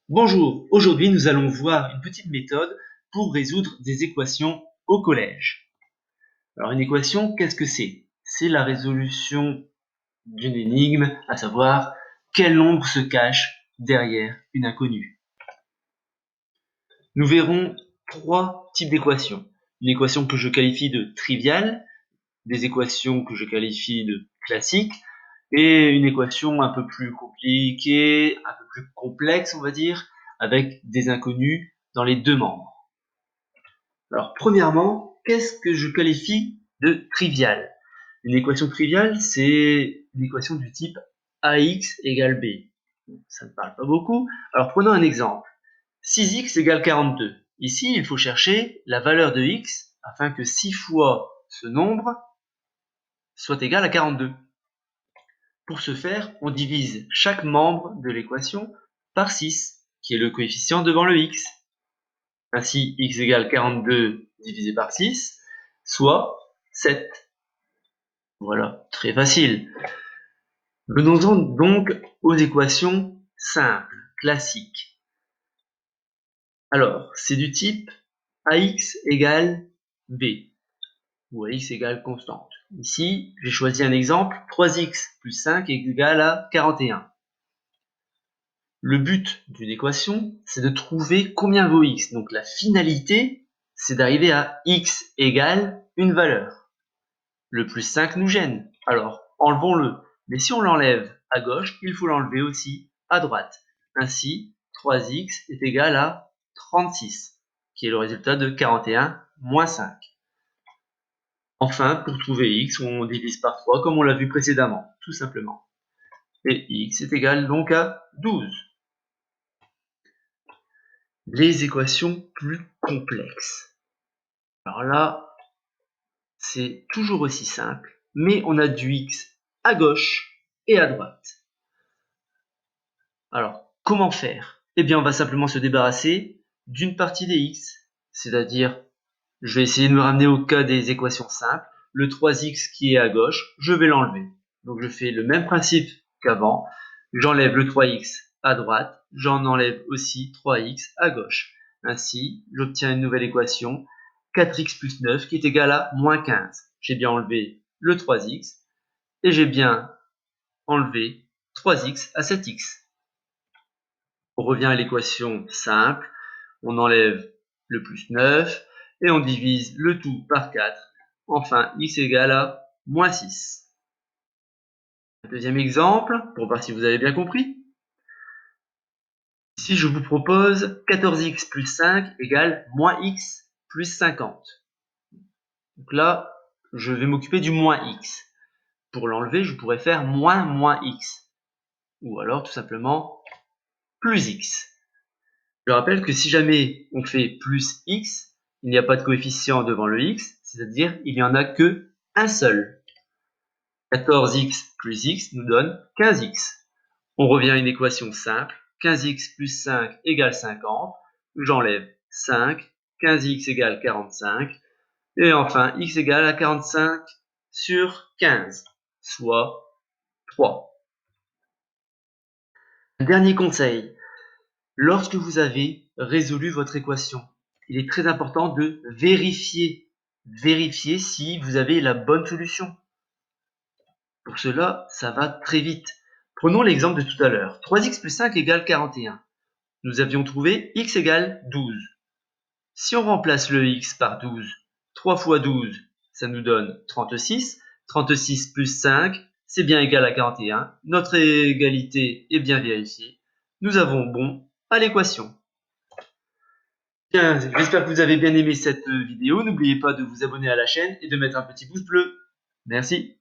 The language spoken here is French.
Bonjour, aujourd'hui nous allons voir une petite méthode pour résoudre des équations au collège. Alors une équation, qu'est-ce que c'est? C'est la résolution d'une énigme, à savoir quel nombre se cache derrière une inconnue. Nous verrons trois types d'équations. Une équation que je qualifie de triviale, des équations que je qualifie de classiques, et une équation un peu plus compliquée, un peu plus complexe, on va dire, avec des inconnus dans les deux membres. Alors, premièrement, qu'est-ce que je qualifie de trivial? Une équation triviale, c'est une équation du type ax égale b. Ça ne parle pas beaucoup. Alors, prenons un exemple. 6x égale 42. Ici, il faut chercher la valeur de x afin que 6 fois ce nombre soit égal à 42. Pour ce faire, on divise chaque membre de l'équation par 6, qui est le coefficient devant le x. Ainsi, x égale 42 divisé par 6, soit 7. Voilà, très facile. Venons-en donc aux équations simples, classiques. Alors, c'est du type ax égale b, ou ax égale constante. Ici, j'ai choisi un exemple, 3x plus 5 est égal à 41. Le but d'une équation, c'est de trouver combien vaut x. Donc la finalité, c'est d'arriver à x égale une valeur. Le plus 5 nous gêne, alors enlevons-le. Mais si on l'enlève à gauche, il faut l'enlever aussi à droite. Ainsi, 3x est égal à 36, qui est le résultat de 41 moins 5. Enfin, pour trouver x, on divise par 3 comme on l'a vu précédemment, tout simplement. Et x est égal donc à 12. Les équations plus complexes. Alors là, c'est toujours aussi simple, mais on a du x à gauche et à droite. Alors, comment faire? Eh bien, on va simplement se débarrasser d'une partie des x, c'est-à-dire, je vais essayer de me ramener au cas des équations simples. Le 3x qui est à gauche, je vais l'enlever. Donc, je fais le même principe qu'avant. J'enlève le 3x à droite, j'en enlève aussi 3x à gauche. Ainsi, j'obtiens une nouvelle équation, 4x plus 9 qui est égal à moins 15. J'ai bien enlevé le 3x et j'ai bien enlevé 3x à 7x. On revient à l'équation simple, on enlève le plus 9 et on divise le tout par 4. Enfin, x égale à moins 6. Un deuxième exemple, pour voir si vous avez bien compris. Ici, je vous propose 14x plus 5 égale moins x plus 50. Donc là, je vais m'occuper du moins x. Pour l'enlever, je pourrais faire moins x. Ou alors, tout simplement, plus x. Je rappelle que si jamais on fait plus x, il n'y a pas de coefficient devant le x, c'est-à-dire il n'y en a que un seul. 14x plus x nous donne 15x. On revient à une équation simple, 15x plus 5 égale 50. J'enlève 5, 15x égale 45. Et enfin, x égale à 45 sur 15, soit 3. Un dernier conseil, lorsque vous avez résolu votre équation, il est très important de vérifier si vous avez la bonne solution. Pour cela, ça va très vite. Prenons l'exemple de tout à l'heure. 3x plus 5 égale 41. Nous avions trouvé x égale 12. Si on remplace le x par 12, 3 fois 12, ça nous donne 36. 36 plus 5, c'est bien égal à 41. Notre égalité est bien vérifiée. Nous avons bon à l'équation. Bien, j'espère que vous avez bien aimé cette vidéo. N'oubliez pas de vous abonner à la chaîne et de mettre un petit pouce bleu. Merci.